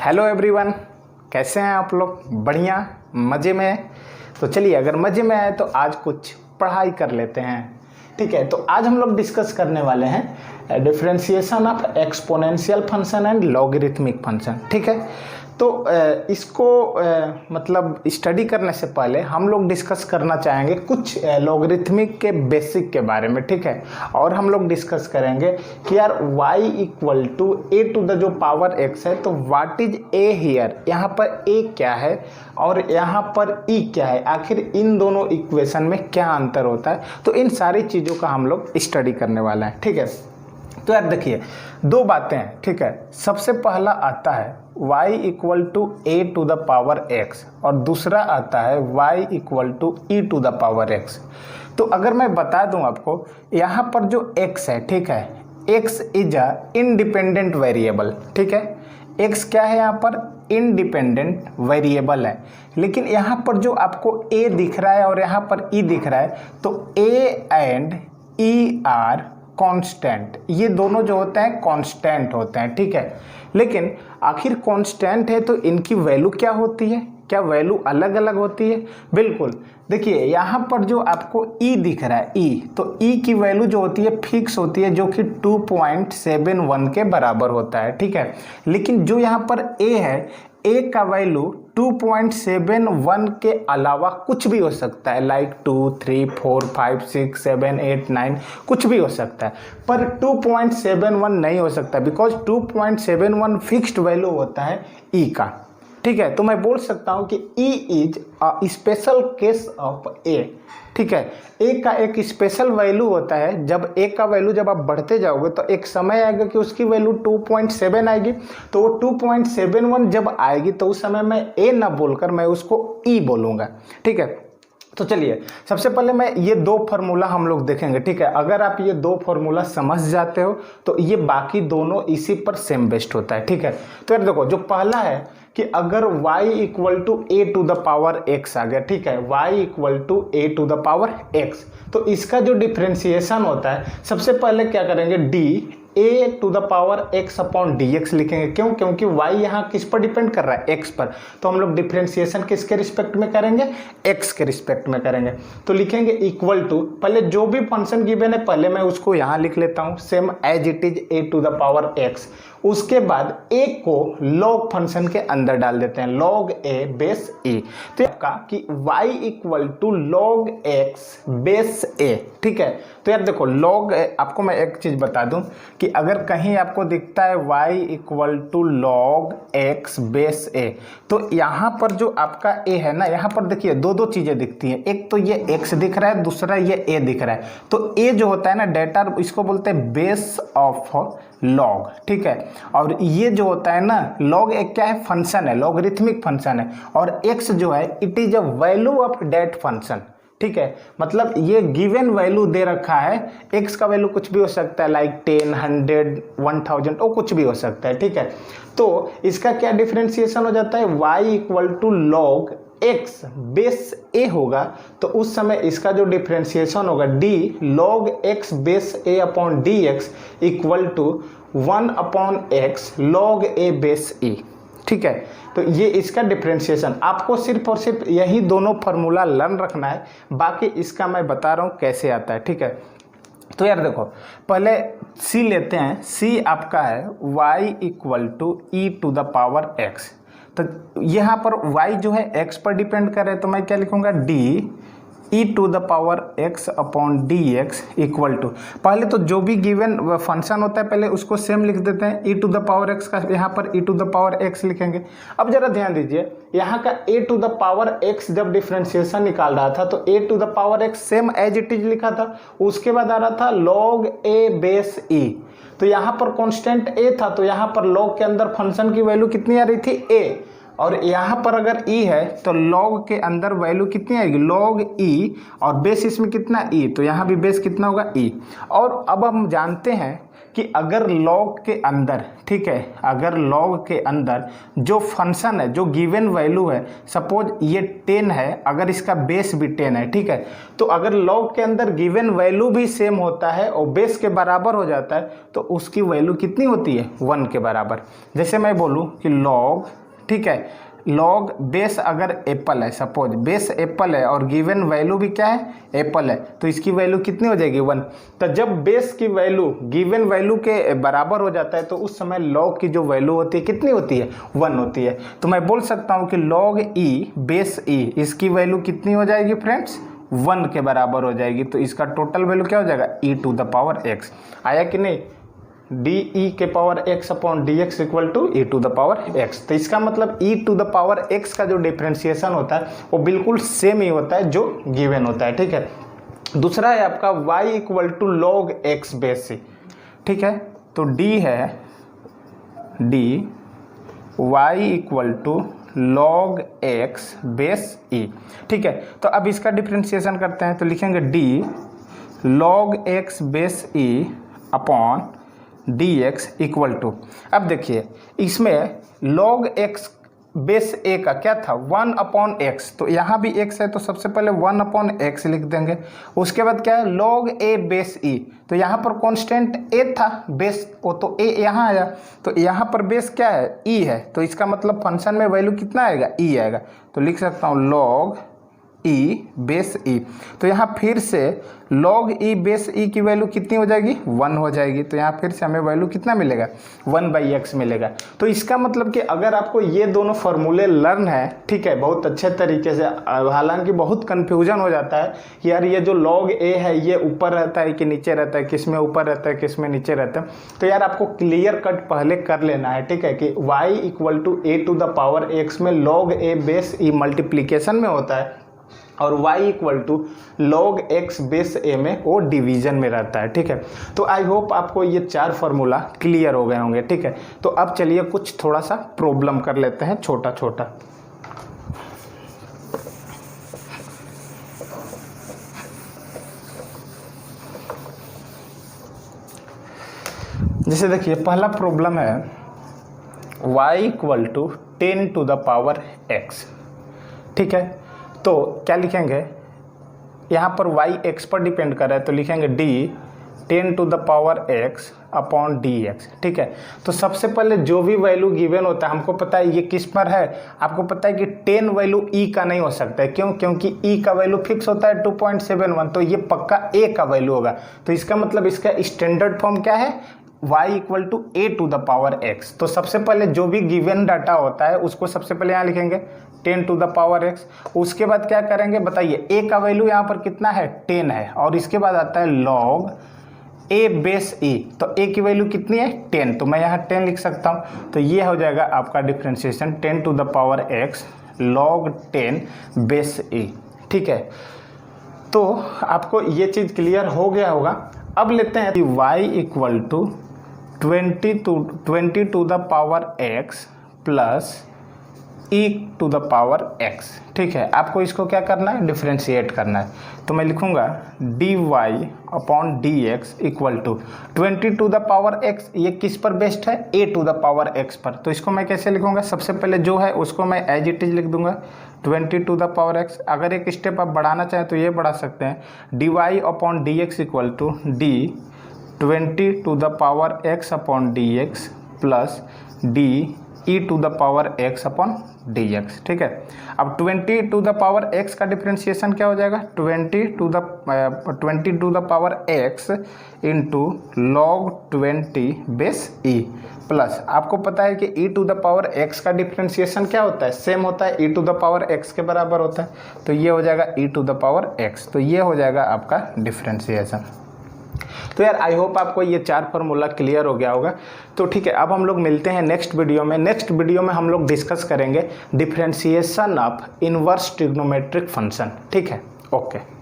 Hello everyone, कैसे हैं आप लोग? बढ़िया, मज़े में हैं? तो चलिए, अगर मज़े में आए तो आज कुछ पढ़ाई कर लेते हैं। ठीक है, तो आज हम लोग डिस्कस करने वाले हैं differentiation of exponential function and logarithmic function. ठीक है, तो इसको मतलब स्टडी करने से पहले हम लोग डिस्कस करना चाहेंगे कुछ लॉगरिथमिक के बेसिक के बारे में। ठीक है, और हम लोग डिस्कस करेंगे कि यार y equal to a to the जो पावर x है, तो व्हाट इज a हियर, यहाँ पर a क्या है और यहाँ पर e क्या है, आखिर इन दोनों इक्वेशन में क्या अंतर होता है। तो इन सारी चीज़ों का हम लोग स्टडी करने वाला है। ठीक है, तो यार देखिए, दो बातें हैं। ठीक है, सबसे पहला आता है y equal to a to the power x और दूसरा आता है y equal to e to the power x। तो अगर मैं बता दूं आपको, यहाँ पर जो x है, ठीक है, x is a independent variable. ठीक है, x क्या है, यहाँ पर इंडिपेंडेंट वेरिएबल है। लेकिन यहाँ पर जो आपको a दिख रहा है और यहाँ पर e दिख रहा है, तो a and e are constant, ये दोनों जो होते हैं कांस्टेंट होते हैं। ठीक है, लेकिन आखिर कांस्टेंट है तो इनकी वैल्यू क्या होती है? क्या वैल्यू अलग अलग होती है? बिल्कुल। देखिए, यहाँ पर जो आपको e दिख रहा है, e, तो e की वैल्यू जो होती है फिक्स होती है, जो कि 2.71 के बराबर होता है। ठीक है, लेकिन जो यहाँ पर a है, a का वैल्यू 2.71 के अलावा कुछ भी हो सकता है, लाइक 2, 3, 4, 5, 6, 7, 8, 9, कुछ भी हो सकता है, पर 2.71 नहीं हो सकता, बिकॉज 2.71 फिक्स्ड वैल्यू होता है e का। ठीक है, तो मैं बोल सकता हूँ कि e is a special case of a। ठीक है, a का एक स्पेशल वैल्यू होता है। जब a का वैल्यू जब आप बढ़ते जाओगे तो एक समय आएगा कि उसकी वैल्यू 2.7 आएगी, तो वो 2.71 जब आएगी तो उस समय मैं a ना बोलकर मैं उसको e बोलूँगा। ठीक है, तो चलिए, सबसे पहले मैं ये दो फार्मूला हम लोग देखेंगे। ठीक है, अगर आप ये दो फार्मूला समझ जाते हो तो ये बाकी दोनों इसी पर सेम बेस्ड होता है। ठीक है, तो यार देखो, जो पहला है कि अगर y equal to a to the power x आ गया, ठीक है, y equal to a to the power x, तो इसका जो डिफ्रेंसिएशन होता है, सबसे पहले क्या करेंगे, d a to the power x upon d x लिखेंगे। क्यों? क्योंकि y यहाँ किस पर डिपेंड कर रहा है, x पर, तो हम लोग डिफ्रेंसिएशन किसके रिस्पेक्ट में करेंगे, x के रिस्पेक्ट में करेंगे। तो लिखेंगे इक्वल टू, पहले जो भी फंक्शन गिवन है पहले मैं उसको यहाँ लिख लेता हूँ, same as it is a to the power x। उसके बाद a को log फंक्शन के अंदर डाल देते हैं, log a बेस e। तो आपका कि y equal to log x base a। ठीक है, तो यार देखो, log आपको मैं एक चीज बता दूं कि अगर कहीं आपको दिखता है y equal to log x base a, तो यहाँ पर जो आपका a है ना, यहाँ पर देखिए दो दो चीजें दिखती हैं, एक तो ये x दिख रहा है, दूसरा ये a दिख रहा है। तो a जो होता है ना डेटा, इसको बोलते हैं बेस ऑफ लॉग। ठीक है, और ये जो होता है ना लॉग, एक क्या है, फंक्शन है, लॉगरिथमिक फंक्शन है, और x जो है it is a value of that function. ठीक है, मतलब ये गिवन वैल्यू दे रखा है, x का वैल्यू कुछ भी हो सकता है, लाइक 10, 100, 1000, और कुछ भी हो सकता है। ठीक है, तो इसका क्या डिफरेंशिएशन हो जाता है, y equal to log x base a होगा, तो उस समय इसका जो डिफरेंशिएशन होगा d log x base a upon d x equal to 1 upon x log a base e। ठीक है, तो ये इसका डिफरेंशिएशन, आपको सिर्फ और सिर्फ यही दोनों फार्मूला लर्न रखना है, बाकी इसका मैं बता रहा हूँ कैसे आता है। ठीक है, तो यार देखो, पहले c लेते हैं। c आपका है y equal to e to the power x। तो यहाँ पर y जो है x पर डिपेंड कर रहे, तो मैं क्या लिखूंगा, d e to the power x upon d x equal to, पहले तो जो भी गिवन फंक्शन होता है पहले उसको सेम लिख देते हैं, e to the power x का यहाँ पर e to the power x लिखेंगे। अब जरा ध्यान दीजिए, यहाँ का a to the power x जब डिफरेंशिएशन निकाल रहा था तो a to the power x same as it is लिखा था, उसके बाद आ रहा था log a बेस e। तो यहाँ पर कांस्टेंट a था, तो यहाँ पर log के अंदर फंक्शन की वैल्यू कितनी आ रही थी, a, और यहाँ पर अगर e है तो log के अंदर वैल्यू कितनी आएगी, log e, और बेस इसमें कितना e, तो यहाँ भी बेस कितना होगा e। और अब हम जानते हैं कि अगर लॉग के अंदर, ठीक है, अगर लॉग के अंदर जो फंक्शन है, जो गिवन वैल्यू है, सपोज ये 10 है, अगर इसका बेस भी 10 है, ठीक है, तो अगर लॉग के अंदर गिवन वैल्यू भी सेम होता है और बेस के बराबर हो जाता है तो उसकी वैल्यू कितनी होती है, 1 के बराबर। जैसे मैं बोलूँ कि लॉग, ठीक है, लॉग बेस अगर एप्पल है, सपोज बेस एप्पल है और गिवन वैल्यू भी क्या है, एप्पल है, तो इसकी वैल्यू कितनी हो जाएगी, 1। तो जब बेस की वैल्यू गिवन वैल्यू के बराबर हो जाता है तो उस समय लॉग की जो वैल्यू होती है कितनी होती है, 1 होती है। तो मैं बोल सकता हूँ कि लॉग ई बेस ई, इसकी वैल्यू कितनी हो जाएगी फ्रेंड्स, 1 के बराबर हो जाएगी। तो इसका टोटल वैल्यू क्या हो जाएगा, e to the power x. आया कि नहीं, डी ई के power x upon d x equal to e to the power x. तो इसका मतलब e to the power x का जो डिफ्रेंशिएशन होता है वो बिल्कुल सेम ही होता है जो गिवन होता है, ठीक है। दूसरा है आपका y equal to log x base c, ठीक है। तो d है d y equal to log x base e, ठीक है। तो अब इसका डिफ्रेंशिएशन करते हैं, तो लिखेंगे d log x base e upon d x equal to, अब देखिए इसमें लॉग एक्स बेस ए का क्या था, 1 अपॉन एक्स, तो यहाँ भी एक्स है तो सबसे पहले 1 अपॉन एक्स लिख देंगे। उसके बाद क्या है, लॉग ए बेस ई, तो यहाँ पर कांस्टेंट ए था बेस, वो तो ए यहाँ आया, तो यहाँ पर बेस क्या है, ई है, तो इसका मतलब फंक्शन में वैल्यू कितना आएगा, ई आएगा। तो लिख सकता हूँ लॉग ई बेस ई, तो यहाँ फिर से लॉग ई बेस ई की वैल्यू कितनी हो जाएगी, 1 हो जाएगी। तो यहाँ फिर से हमें वैल्यू कितना मिलेगा, 1/x मिलेगा। तो इसका मतलब कि अगर आपको ये दोनों फार्मूले लर्न है, ठीक है, बहुत अच्छे तरीके से, हालांकि बहुत कन्फ्यूजन हो जाता है कि यार ये जो लॉग ए है ये ऊपर रहता है कि नीचे रहता है, किस में ऊपर रहता है किस में नीचे रहता है, तो यार आपको क्लियर कट पहले कर लेना है, ठीक है, कि y equal to a to the power x में log a base e multiplication में होता है और y equal to log x base a में वो डिवीजन में रहता है, ठीक है। तो आई होप आपको ये 4 फार्मूला क्लियर हो गए होंगे, ठीक है। तो अब चलिए कुछ थोड़ा सा प्रॉब्लम कर लेते हैं छोटा छोटा। जैसे देखिए पहला प्रॉब्लम है y equal to 10 to the power x, ठीक है। तो क्या लिखेंगे, यहाँ पर y x पर डिपेंड कर रहा है तो लिखेंगे d 10 to the power x upon d x, ठीक है। तो सबसे पहले जो भी वैल्यू गिवन होता है, हमको पता है ये किस पर है, आपको पता है कि 10 वैल्यू e का नहीं हो सकता है, क्यों, क्योंकि e का वैल्यू फिक्स होता है 2.71, तो ये पक्का a का वैल्यू होगा। तो इसका मतलब इसका स्टैंडर्ड फॉर्म क्या है, y equal to a to the power x। तो सबसे पहले जो भी गिवन डाटा होता है उसको सबसे पहले यहाँ लिखेंगे 10 टू द पावर x। उसके बाद क्या करेंगे बताइए, a का वैल्यू यहाँ पर कितना है, 10 है, और इसके बाद आता है log a बेस e, तो a की वैल्यू कितनी है, 10, तो मैं यहाँ 10 लिख सकता हूँ। तो ये हो जाएगा आपका differentiation 10 to the power x log 10 base e, ठीक है। तो आपको ये चीज़ क्लियर हो गया होगा। अब लेते हैं कि y equal to 20 to the power x plus e to the power x, ठीक है। आपको इसको क्या करना है, डिफ्रेंशिएट करना है। तो मैं लिखूंगा dy upon d x equal to 20 to the power x, ये किस पर बेस्ड है, a to the power x पर। तो इसको मैं कैसे लिखूंगा, सबसे पहले जो है उसको मैं एज इट इज लिख दूंगा 20 टू द पावर x। अगर एक स्टेप आप बढ़ाना चाहें तो ये बढ़ा सकते हैं, dy upon d x equal to d 20 to the power x upon d x plus d e to the power x upon d x, ठीक है। अब 20 टू द पावर x का डिफ्रेंशिएशन क्या हो जाएगा, 20 to the power x into log 20 base e plus, आपको पता है कि e to the power x का डिफ्रेंशिएशन क्या होता है, सेम होता है, e to the power x के बराबर होता है। तो ये हो जाएगा e to the power x, तो ये हो जाएगा आपका डिफ्रेंशिएशन। तो यार आई होप आपको ये 4 फार्मूला क्लियर हो गया होगा। तो ठीक है, अब हम लोग मिलते हैं नेक्स्ट वीडियो में। नेक्स्ट वीडियो में हम लोग डिस्कस करेंगे differentiation of inverse trigonometric function, ठीक है, ओके।